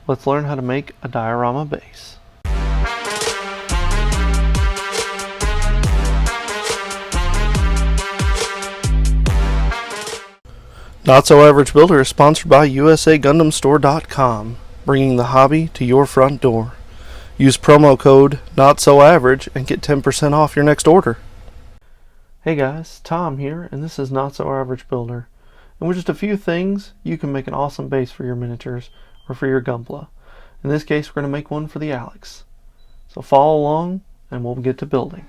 Let's learn how to make a diorama base. Not So Average Builder is sponsored by USAGundamStore.com, bringing the hobby to your front door. Use promo code NOTSOAVERAGE and get 10% off your next order. Hey guys, Tom here, and this is Not So Average Builder. And with just a few things, you can make an awesome base for your miniatures or for your Gunpla. In this case, we're going to make one for the Alex. So follow along and we'll get to building.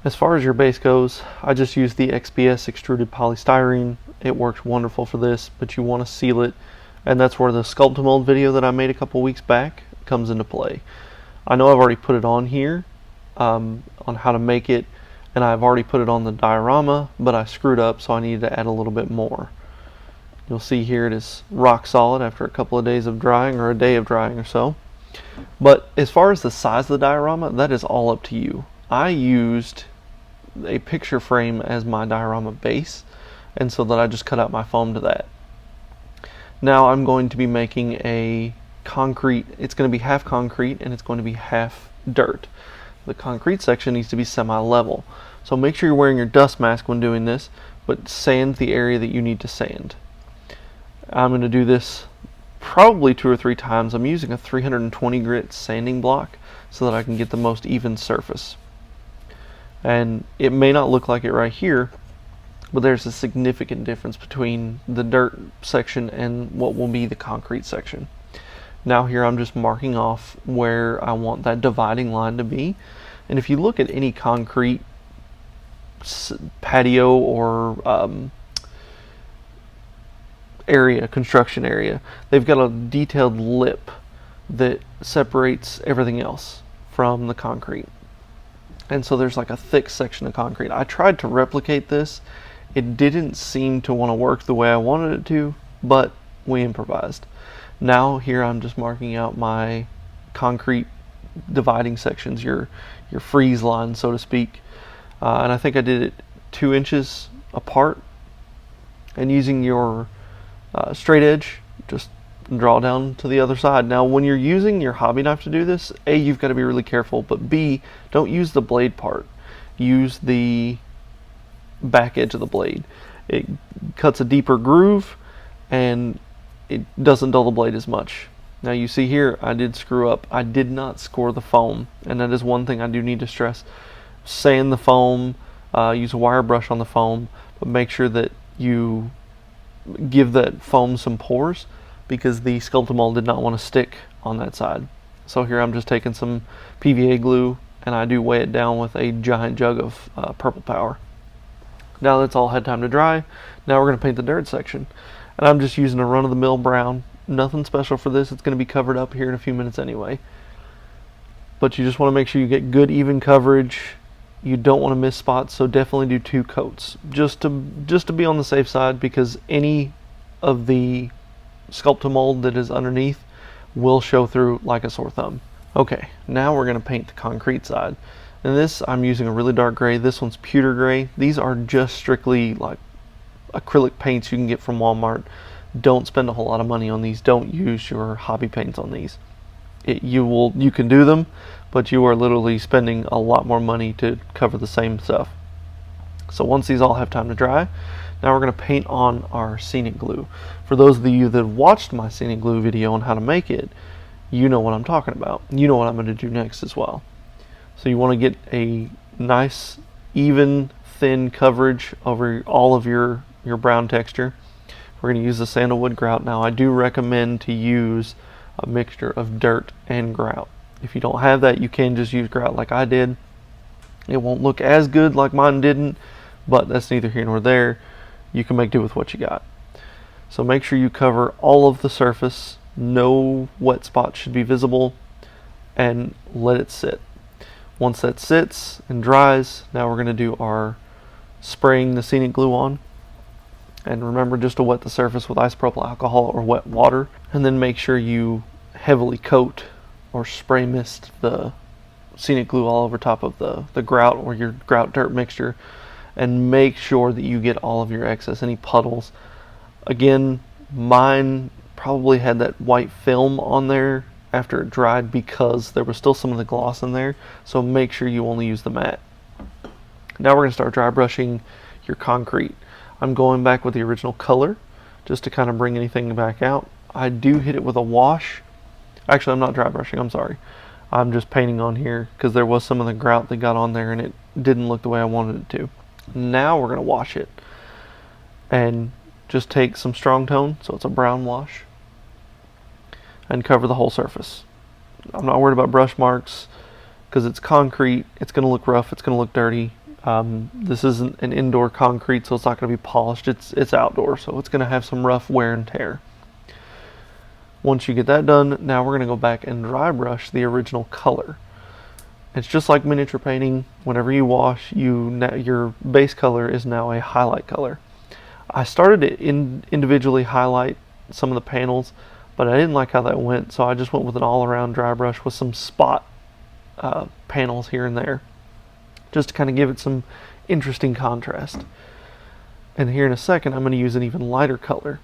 As far as your base goes, I just used the XPS extruded polystyrene. It works wonderful for this, but you want to seal it, and that's where the Sculpt-A-Mold video that I made a couple weeks back comes into play. I know I've already put it on here on how to make it, and I've already put it on the diorama, but I screwed up, so I needed to add a little bit more. You'll see here it is rock solid after a couple of days of drying, or a day of drying or so. But as far as the size of the diorama, that is all up to you. I used a picture frame as my diorama base, and so that I just cut out my foam to that. Now I'm going to be making a concrete. It's going to be half concrete and it's going to be half dirt. The concrete section needs to be semi-level, so make sure you're wearing your dust mask when doing this, but sand the area that you need to sand. I'm going to do this probably 2 or 3 times. I'm using a 320 grit sanding block so that I can get the most even surface. And it may not look like it right here, but there's a significant difference between the dirt section and what will be the concrete section. Now here I'm just marking off where I want that dividing line to be. And if you look at any concrete patio or area, construction area, they've got a detailed lip that separates everything else from the concrete. And so there's like a thick section of concrete. I tried to replicate this. It didn't seem to want to work the way I wanted it to, but we improvised. Now here I'm just marking out my concrete dividing sections, your freeze line, so to speak. And I think I did it 2 inches apart. And using your straight edge, just draw down to the other side. Now when you're using your hobby knife to do this, A, you've got to be really careful, but B, don't use the blade part. Use the back edge of the blade. It cuts a deeper groove and it doesn't dull the blade as much. Now you see here I did screw up. I did not score the foam, and that is one thing I do need to stress. Sand the foam, use a wire brush on the foam, but make sure that you give that foam some pores, because the Sculpt-A-Mold did not want to stick on that side. So here I'm just taking some PVA glue and I do weigh it down with a giant jug of purple power. Now that's all had time to dry. Now we're going to paint the dirt section. And I'm just using a run-of-the-mill brown. Nothing special for this. It's going to be covered up here in a few minutes anyway. But you just want to make sure you get good even coverage. You don't want to miss spots, so definitely do 2 coats. Just to be on the safe side, because any of the Sculpt-A-Mold that is underneath will show through like a sore thumb. Okay, now we're going to paint the concrete side. And this, I'm using a really dark gray. This one's pewter gray. These are just strictly like acrylic paints you can get from Walmart. Don't spend a whole lot of money on these. Don't use your hobby paints on these. You can do them, but you are literally spending a lot more money to cover the same stuff. So once these all have time to dry, now we're going to paint on our scenic glue. For those of you that watched my scenic glue video on how to make it, you know what I'm talking about. You know what I'm going to do next as well. So you want to get a nice, even, thin coverage over all of your brown texture. We're going to use the sandalwood grout. Now I do recommend to use a mixture of dirt and grout. If you don't have that, you can just use grout like I did. It won't look as good like mine didn't, but that's neither here nor there. You can make do with what you got. So make sure you cover all of the surface. No wet spots should be visible, and let it sit. Once that sits and dries, now we're going to do our spraying the scenic glue on. And remember just to wet the surface with isopropyl alcohol or wet water, and then make sure you heavily coat or spray mist the scenic glue all over top of the grout or your grout dirt mixture, and make sure that you get all of your excess, any puddles. Again, mine probably had that white film on there after it dried because there was still some of the gloss in there. So make sure you only use the matte. Now we're going to start dry brushing your concrete. I'm going back with the original color just to kind of bring anything back out. I do hit it with a wash. Actually, I'm not dry brushing, I'm sorry. I'm just painting on here because there was some of the grout that got on there and it didn't look the way I wanted it to. Now we're going to wash it. And just take some strong tone, so it's a brown wash, and cover the whole surface. I'm not worried about brush marks because it's concrete. It's going to look rough. It's going to look dirty. This isn't an indoor concrete, so it's not going to be polished. It's outdoor, so it's going to have some rough wear and tear. Once you get that done, now we're going to go back and dry brush the original color. It's just like miniature painting. Whenever you wash, your base color is now a highlight color. I started to individually highlight some of the panels, but I didn't like how that went, so I just went with an all-around dry brush with some spot panels here and there, just to kind of give it some interesting contrast. And here in a second, I'm going to use an even lighter color.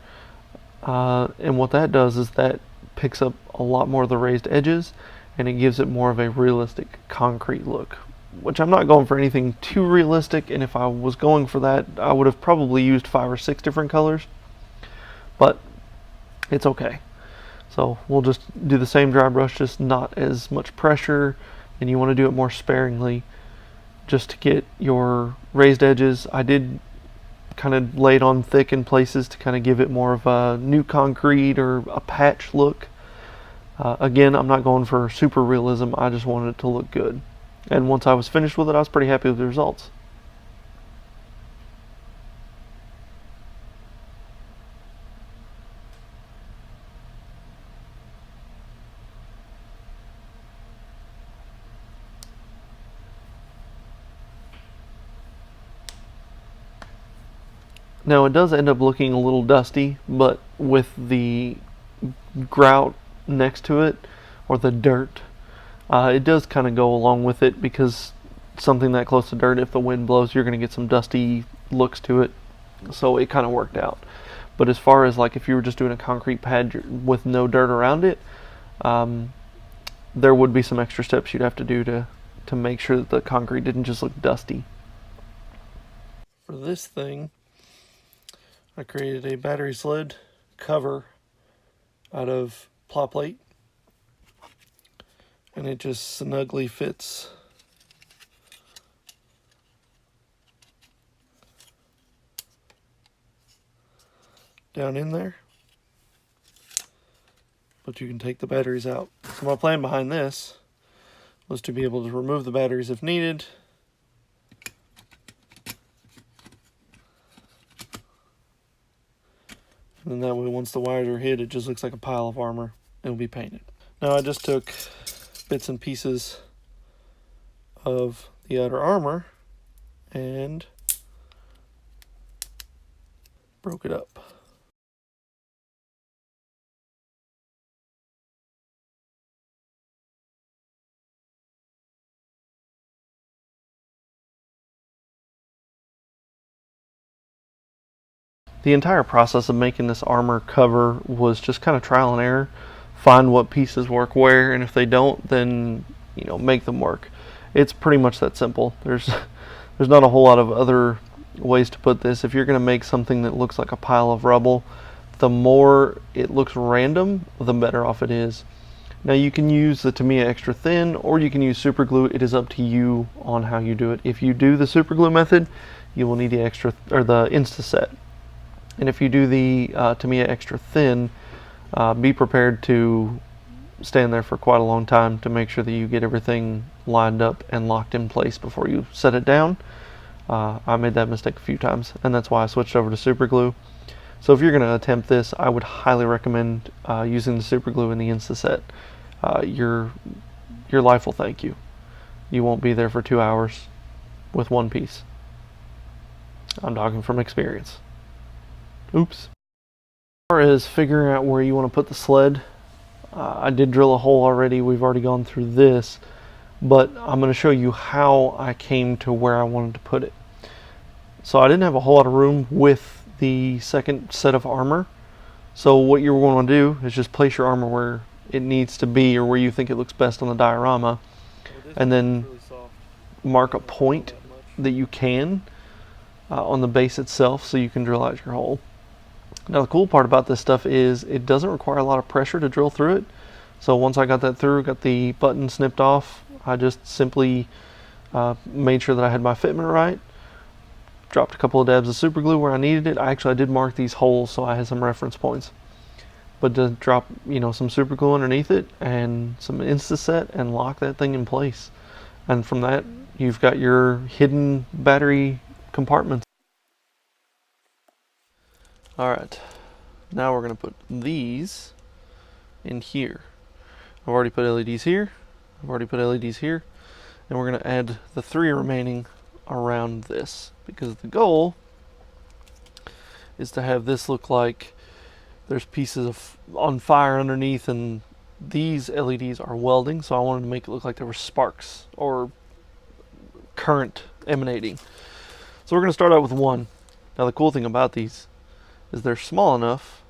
And what that does is that picks up a lot more of the raised edges, and it gives it more of a realistic concrete look, which I'm not going for anything too realistic, and if I was going for that, I would have probably used 5 or 6 different colors, but it's okay. So we'll just do the same dry brush, just not as much pressure, and you want to do it more sparingly just to get your raised edges. I did kind of lay it on thick in places to kind of give it more of a new concrete or a patch look. Again, I'm not going for super realism, I just wanted it to look good. And once I was finished with it, I was pretty happy with the results. Now it does end up looking a little dusty, but with the grout next to it, or the dirt, it does kind of go along with it, because something that close to dirt, if the wind blows, you're going to get some dusty looks to it. So it kind of worked out. But as far as like if you were just doing a concrete pad with no dirt around it, there would be some extra steps you'd have to do to make sure that the concrete didn't just look dusty. For this thing, I created a battery sled cover out of ply plate, and it just snugly fits down in there, but you can take the batteries out. So my plan behind this was to be able to remove the batteries if needed, and that way once the wires are hid, it just looks like a pile of armor and will be painted. Now I just took bits and pieces of the outer armor and broke it up. The entire process of making this armor cover was just kind of trial and error. Find what pieces work where, and if they don't, then make them work. It's pretty much that simple. There's not a whole lot of other ways to put this. If you're going to make something that looks like a pile of rubble, the more it looks random, the better off it is. Now you can use the Tamiya extra thin, or you can use super glue. It is up to you on how you do it. If you do the super glue method, you will need the extra or the Instaset. And if you do the Tamiya extra thin, be prepared to stand there for quite a long time to make sure that you get everything lined up and locked in place before you set it down. I made that mistake a few times, and that's why I switched over to super glue. So if you're going to attempt this, I would highly recommend using the super glue and the Instaset. Your life will thank you. You won't be there for 2 hours with one piece. I'm talking from experience. Oops. As far as figuring out where you want to put the sled, I did drill a hole already. We've already gone through this, but I'm going to show you how I came to where I wanted to put it. So I didn't have a whole lot of room with the second set of armor, So what you're going to do is just place your armor where it needs to be, or where you think it looks best on the diorama, and then mark a point that you can on the base itself so you can drill out your hole. Now the cool part about this stuff is it doesn't require a lot of pressure to drill through it. So once I got that through, got the button snipped off, I just simply made sure that I had my fitment right, dropped a couple of dabs of super glue where I needed it. I did mark these holes so I had some reference points. But to drop, some super glue underneath it and some Insta-Set and lock that thing in place. And from that, you've got your hidden battery compartments. Alright, now we're going to put these in here. I've already put LEDs here, I've already put LEDs here, and we're going to add the 3 remaining around this, because the goal is to have this look like there's pieces on fire underneath, and these LEDs are welding, so I wanted to make it look like there were sparks or current emanating. So we're going to start out with 1. Now the cool thing about these is they're small enough,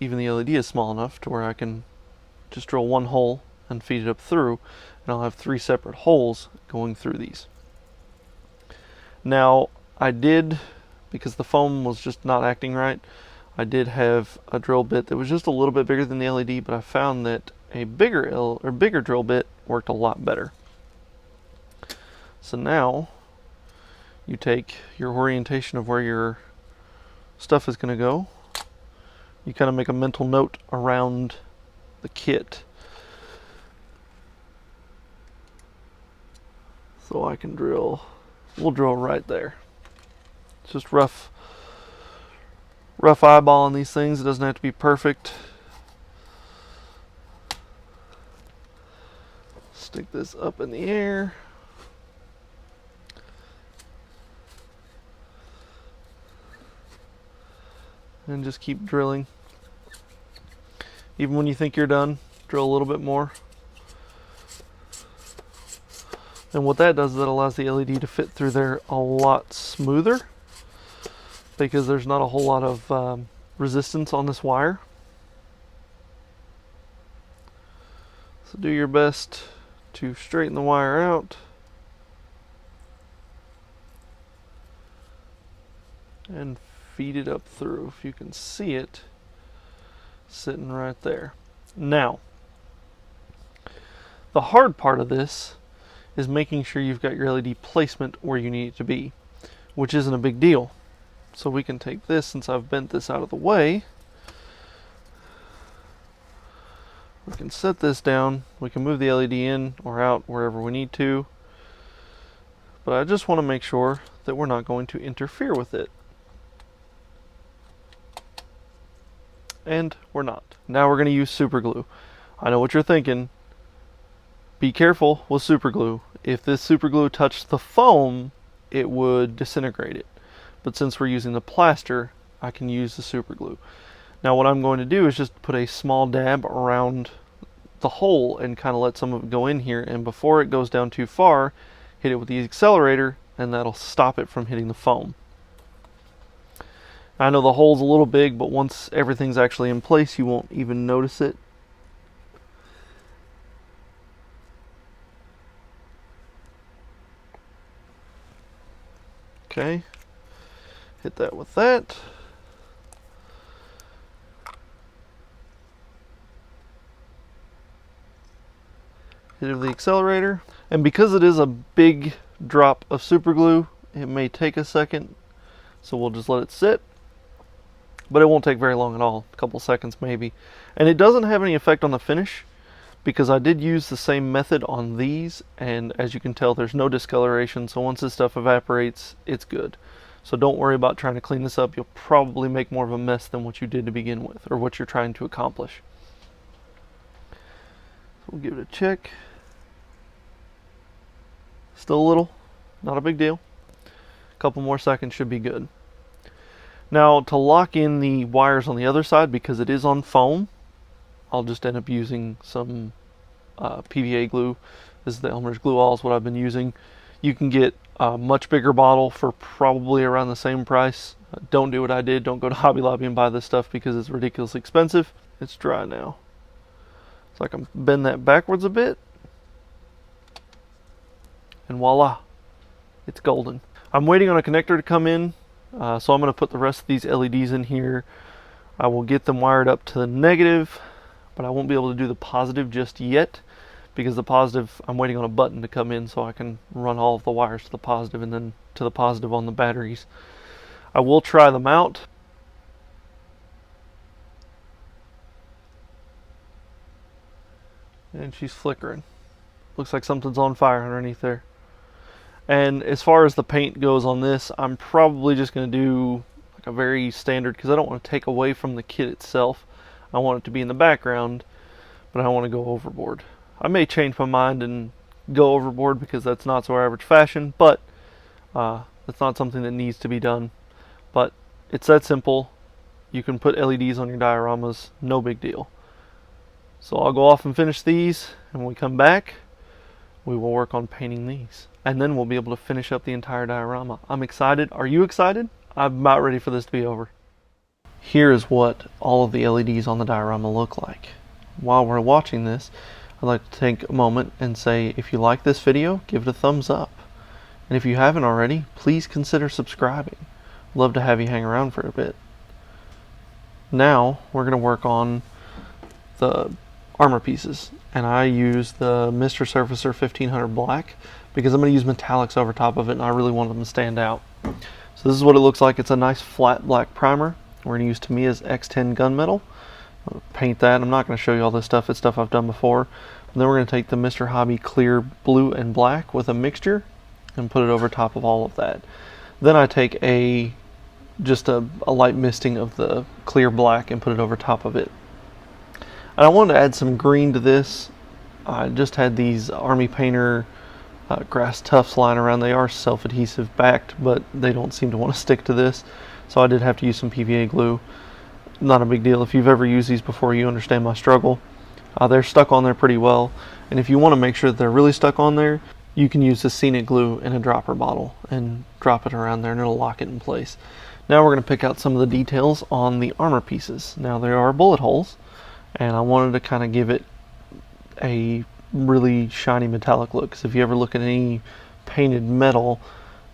even the LED is small enough to where I can just drill 1 hole and feed it up through, and I'll have 3 separate holes going through these. Now I did, because the foam was just not acting right, I did have a drill bit that was just a little bit bigger than the LED, but I found that a bigger drill bit worked a lot better. So now you take your orientation of where your stuff is going to go. You kind of make a mental note around the kit. So I can drill, we'll drill right there. It's just rough eyeballing these things. It doesn't have to be perfect. Stick this up in the air. And just keep drilling. Even when you think you're done, drill a little bit more. And what that does is that allows the LED to fit through there a lot smoother, because there's not a whole lot of resistance on this wire. So do your best to straighten the wire out. And feed it up through, if you can see it sitting right there. Now, the hard part of this is making sure you've got your LED placement where you need it to be, which isn't a big deal. So we can take this, since I've bent this out of the way, we can set this down, we can move the LED in or out wherever we need to, but I just want to make sure that we're not going to interfere with it. And we're not. Now we're going to use super glue. I know what you're thinking. Be careful with super glue. If this super glue touched the foam, it would disintegrate it. But since we're using the plaster, I can use the super glue. Now what I'm going to do is just put a small dab around the hole and kind of let some of it go in here, and before it goes down too far, hit it with the accelerator, and that'll stop it from hitting the foam. I know the hole's a little big, but once everything's actually in place, you won't even notice it. Okay, hit that with that. Hit it with the accelerator. And because it is a big drop of super glue, it may take a second, so we'll just let it sit. But it won't take very long at all, a couple seconds maybe. And it doesn't have any effect on the finish, because I did use the same method on these, and as you can tell, there's no discoloration, so once this stuff evaporates, it's good. So don't worry about trying to clean this up. You'll probably make more of a mess than what you did to begin with, or what you're trying to accomplish. So we'll give it a check. Still a little, not a big deal. A couple more seconds should be good. Now to lock in the wires on the other side, because it is on foam, I'll just end up using some PVA glue. This is the Elmer's glue all is what I've been using. You can get A much bigger bottle for probably around the same price. Don't do what I did. Don't go to Hobby Lobby and buy this stuff because it's ridiculously expensive. It's dry now. So I can bend that backwards a bit. And voila, it's golden. I'm waiting on a connector to come in, so I'm going to put the rest of these LEDs in here. I will get them wired up to the negative, but I won't be able to do the positive just yet, because the positive, I'm waiting on a button to come in so I can run all of the wires to the positive and then to the positive on the batteries. I will try them out. And she's flickering. Looks like something's on fire underneath there. And as far as the paint goes on this, I'm probably just going to do like a very standard, because I don't want to take away from the kit itself. I want it to be in the background, but I don't want to go overboard. I may change my mind and go overboard because that's not so average fashion, but that's not something that needs to be done. But it's that simple. You can put LEDs on your dioramas, no big deal. So I'll go off and finish these, and when we come back, we will work on painting these. And then we'll be able to finish up the entire diorama. I'm excited. Are you excited? I'm about ready for this to be over. Here is what all of the LEDs on the diorama look like. While we're watching this, I'd like to take a moment and say, if you like this video, give it a thumbs up. And if you haven't already, please consider subscribing. Love to have you hang around for a bit. Now, we're going to work on the armor pieces. And I use the Mr. Surfacer 1500 Black because I'm going to use metallics over top of it, and I really want them to stand out. So this is what it looks like. It's a nice flat black primer. We're going to use Tamiya's X10 gunmetal. I'll paint that. I'm not going to show you all this stuff. It's stuff I've done before. And then we're going to take the Mr. Hobby clear blue and black with a mixture and put it over top of all of that. Then I take just a light misting of the clear black and put it over top of it. And I wanted to add some green to this. I just had these Army Painter grass tufts lying around. They are self-adhesive backed, but they don't seem to want to stick to this. So I did have to use some PVA glue. Not a big deal. If you've ever used these before, you understand my struggle. They're stuck on there pretty well. And if you want to make sure that they're really stuck on there, you can use the Scenic glue in a dropper bottle and drop it around there and it'll lock it in place. Now we're going to pick out some of the details on the armor pieces. Now there are bullet holes, and I wanted to kind of give it a really shiny metallic look, because if you ever look at any painted metal,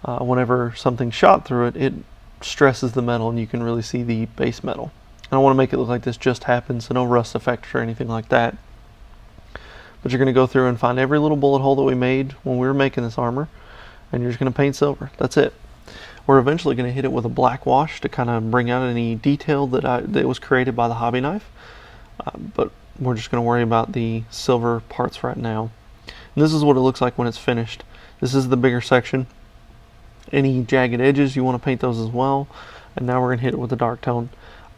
whenever something's shot through it, it stresses the metal and you can really see the base metal. I don't want to make it look like this just happened, so no rust effect or anything like that. But you're going to go through and find every little bullet hole that we made when we were making this armor, and you're just going to paint silver. That's it. We're eventually going to hit it with a black wash to kind of bring out any detail that was created by the hobby knife. But we're just going to worry about the silver parts right now. And this is what it looks like when it's finished. This is the bigger section. Any jagged edges, you want to paint those as well. And now we're going to hit it with a dark tone.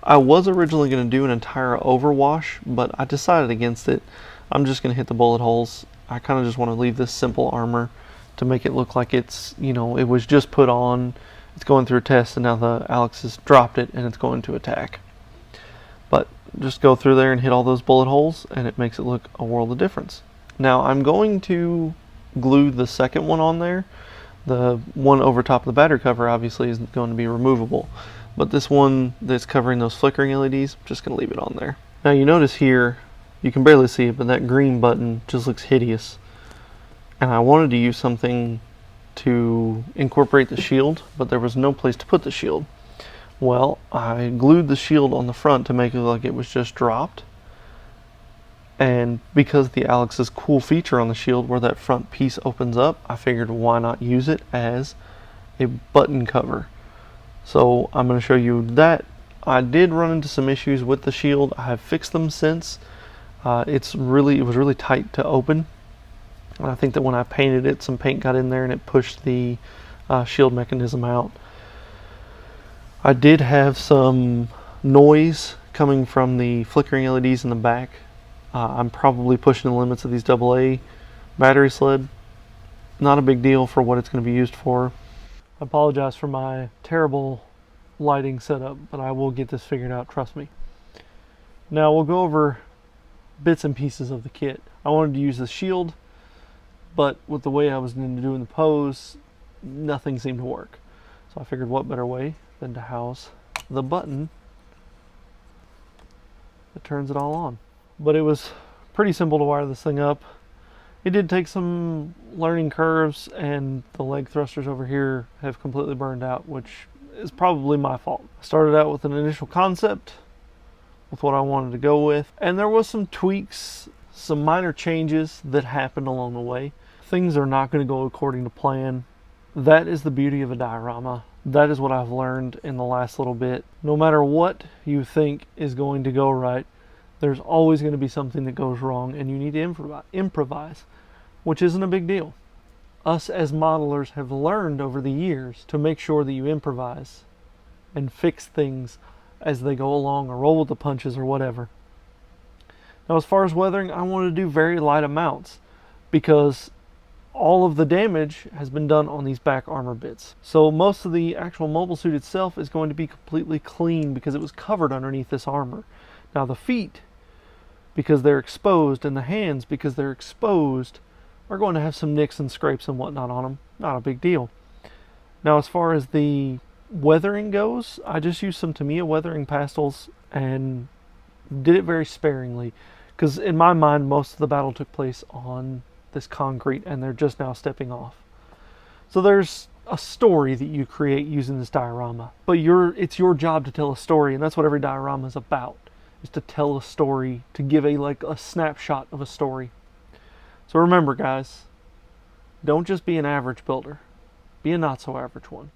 I was originally going to do an entire overwash, but I decided against it. I'm just going to hit the bullet holes. I kind of just want to leave this simple armor to make it look like it's, you know, it was just put on, it's going through a test, and now the Alex has dropped it and it's going to attack. But just go through there and hit all those bullet holes, and it makes it look a world of difference. Now I'm going to glue the second one on there. The one over top of the battery cover obviously is going to be removable, but this one that's covering those flickering LEDs, I'm just going to leave it on there. Now you notice here, you can barely see it, but that green button just looks hideous. And I wanted to use something to incorporate the shield, but there was no place to put the shield. Well, I glued the shield on the front to make it look like it was just dropped. And because the Alex's cool feature on the shield where that front piece opens up, I figured why not use it as a button cover. So I'm going to show you that. I did run into some issues with the shield. I have fixed them since. It was really tight to open. And I think that when I painted it, some paint got in there and it pushed the shield mechanism out. I did have some noise coming from the flickering LEDs in the back. I'm probably pushing the limits of these AA battery sled. Not a big deal for what it's going to be used for. I apologize for my terrible lighting setup, but I will get this figured out, trust me. Now we'll go over bits and pieces of the kit. I wanted to use the shield, but with the way I was going to do in the pose, nothing seemed to work. So I figured what better way than to house the button that turns it all on. But it was pretty simple to wire this thing up. It did take some learning curves, and the leg thrusters over here have completely burned out, which is probably my fault. I started out with an initial concept with what I wanted to go with, and there was some tweaks, some minor changes that happened along the way. Things are not going to go according to plan. That is the beauty of a diorama. That is what I've learned in the last little bit. No matter what you think is going to go right, there's always going to be something that goes wrong, and you need to improvise, which isn't a big deal. Us as modelers have learned over the years to make sure that you improvise and fix things as they go along, or roll with the punches, or whatever. Now, as far as weathering, I wanted to do very light amounts because all of the damage has been done on these back armor bits. So most of the actual mobile suit itself is going to be completely clean because it was covered underneath this armor. Now the feet, because they're exposed, and the hands, because they're exposed, are going to have some nicks and scrapes and whatnot on them. Not a big deal. Now, as far as the weathering goes, I just used some Tamiya weathering pastels and did it very sparingly, because in my mind most of the battle took place on this concrete and they're just now stepping off. So there's a story that you create using this diorama, but it's your job to tell a story, and that's what every diorama is about, is to tell a story, to give a snapshot of a story. So remember, guys, don't just be an average builder, be a not so average one.